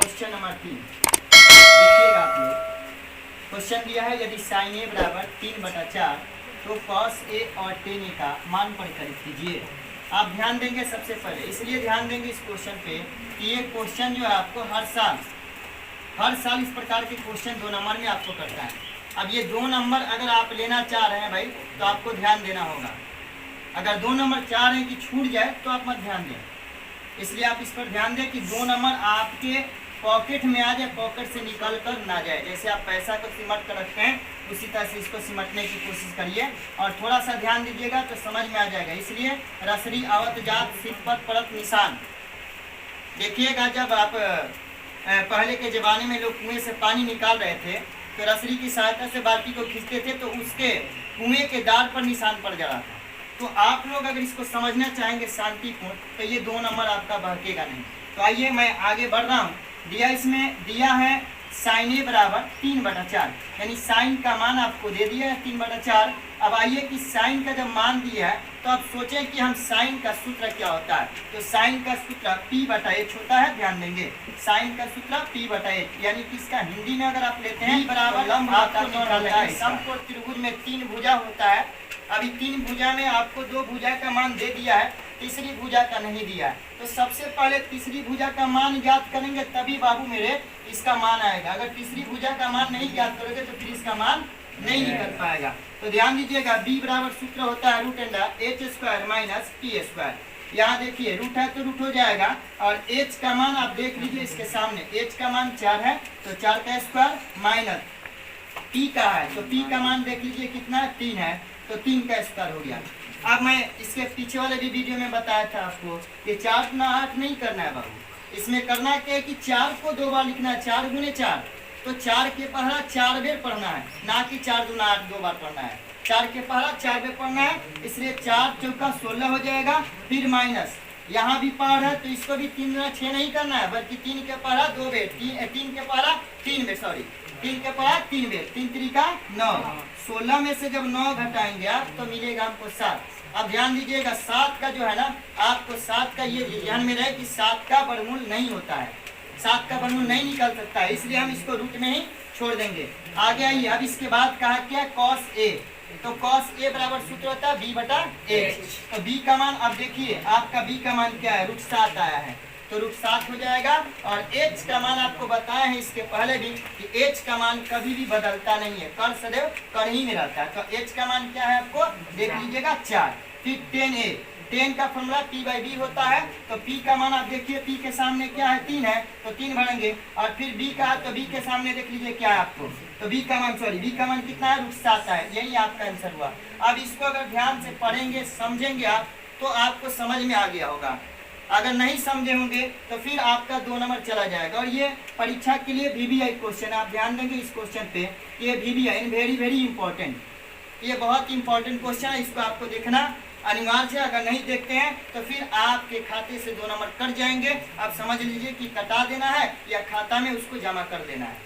Question number 3 देखिएगा आप लोग। क्वेश्चन दिया है यदि साइन ए बराबर 3/4 तो कॉस ए और टेन ए का मान परिकलित कीजिए। आप ध्यान देंगे सबसे पहले, इसलिए ध्यान देंगे इस क्वेश्चन पे कि ये क्वेश्चन जो है आपको हर साल इस प्रकार के क्वेश्चन 2 नंबर में आपको करता है। अब ये 2 नंबर अगर आप लेना चाह रहे हैं भाई तो आपको ध्यान देना होगा। अगर 2 नंबर चाह रहे हैं कि छूट जाए तो आप मत ध्यान दें, इसलिए आप इस पर ध्यान दें कि 2 नंबर आपके पॉकेट में आ जाए, पॉकेट से निकल कर ना जाए। जैसे आप पैसा को सिमट कर रखते हैं उसी तरह से इसको सिमटने की कोशिश करिए और थोड़ा सा ध्यान दीजिएगा तो समझ में आ जाएगा। इसलिए रसरी आवत जात सिपत परत निशान देखिएगा। जब आप पहले के ज़माने में लोग कुएं से पानी निकाल रहे थे तो रसरी की सहायता से बाल्टी को खींचते थे तो उसके कुएं के दार पर निशान पड़ जा रहा था। तो आप लोग अगर इसको समझना चाहेंगे शांतिपूर्ण तो ये 2 नंबर आपका बहकेगा नहीं। तो आइए मैं आगे बढ़ रहा हूँ। इसमें दिया है साइन ए बराबर 3/4, यानी साइन का मान आपको दे दिया है 3/4। अब आइए कि साइन का जब मान दिया है तो आप सोचें कि हम साइन का सूत्र क्या होता है। तो साइन का सूत्र p/h होता है। ध्यान देंगे, साइन का सूत्र p/h, यानी कि इसका हिंदी में अगर आप लेते हैं बराबर लंब समकोण त्रिभुज में 3 भुजा होता है। अभी 3 भुजा में आपको 2 भुजा का मान दे दिया है, तीसरी भुजा का नहीं दिया है। तो सबसे पहले तीसरी भुजा का मान ज्ञात करेंगे तभी बाबू मेरे इसका मान आएगा। अगर तीसरी भुजा का मान नहीं ज्ञात करोगे तो फिर इसका मान नहीं निकल पाएगा। तो ध्यान दीजिएगा, b बराबर सूत्र होता है √h² - p²। यहाँ देखिए रूट है तो रूट हो जाएगा और h का मान आप देख लीजिए इसके सामने, h का मान 4 है तो 4 का स्क्वायर माइनस p का है तो p का मान देख लीजिए कितना है, 3 है तो 3 का स्क्वायर हो गया। अब मैं इसके पीछे वाले भी वीडियो में बताया था आपको कि 4 गुना 8 नहीं करना है बाबू। इसमें करना क्या है कि 4 को 2 बार लिखना है, 4 गुने 4। तो 4 के पहला 4 बेर पढ़ना है, ना कि 4 गुना 8 2 बार पढ़ना है। 4 के पहला 4 बेर पढ़ना है, इसलिए 4 चौका 16 हो जाएगा। फिर माइनस यहाँ भी पार है तो इसको भी 3 गुना 6 नहीं करना है, बल्कि 3 के पहला 2 बेर, 3 के पहला 3 बेर, सॉरी 3 के पहला 3 बेर, 3 3 9। 16 में से जब 9 घटाएंगे आप तो मिलेगा हमको 7। अब ध्यान दीजिएगा 7 का जो है ना, आपको 7 का ये ध्यान में रहे कि 7 का वर्गमूल नहीं होता है, 7 का वर्गमूल नहीं निकल सकता है, इसलिए हम इसको रूट में ही छोड़ देंगे। आगे आइए, अब इसके बाद कहा क्या, कॉस ए। तो कॉस ए बराबर सूत्र होता है b/h। तो b का मान अब देखिए आपका b का मान क्या है, √7 आया है तो √7 हो जाएगा। और h का मान आपको बताया है इसके पहले भी कि h का मान कभी भी बदलता नहीं है, कर सदैव कर ही में रहता है। तो h का मान क्या है आपको देख लीजिएगा 4। फिर 10a, 10 का फॉर्मूला p/b होता है। तो p का मान आप देखिए, p के सामने क्या है 3 है तो 3 भरेंगे। और फिर b का है तो b के सामने देख लीजिए क्या है आपको, तो b का मान कितना है, √7 है। यही आपका आंसर हुआ। अब इसको अगर ध्यान से पढ़ेंगे समझेंगे आप तो आपको समझ में आ गया होगा। अगर नहीं समझे होंगे तो फिर आपका 2 नंबर चला जाएगा। और ये परीक्षा के लिए VBI क्वेश्चन, आप ध्यान देंगे इस क्वेश्चन पे, ये VBI वेरी वेरी इंपॉर्टेंट, ये बहुत इंपॉर्टेंट क्वेश्चन है, इसको आपको देखना अनिवार्य है। अगर नहीं देखते हैं तो फिर आपके खाते से 2 नंबर कट जाएंगे। आप समझ लीजिए कि कटा देना है या खाता में उसको जमा कर देना है।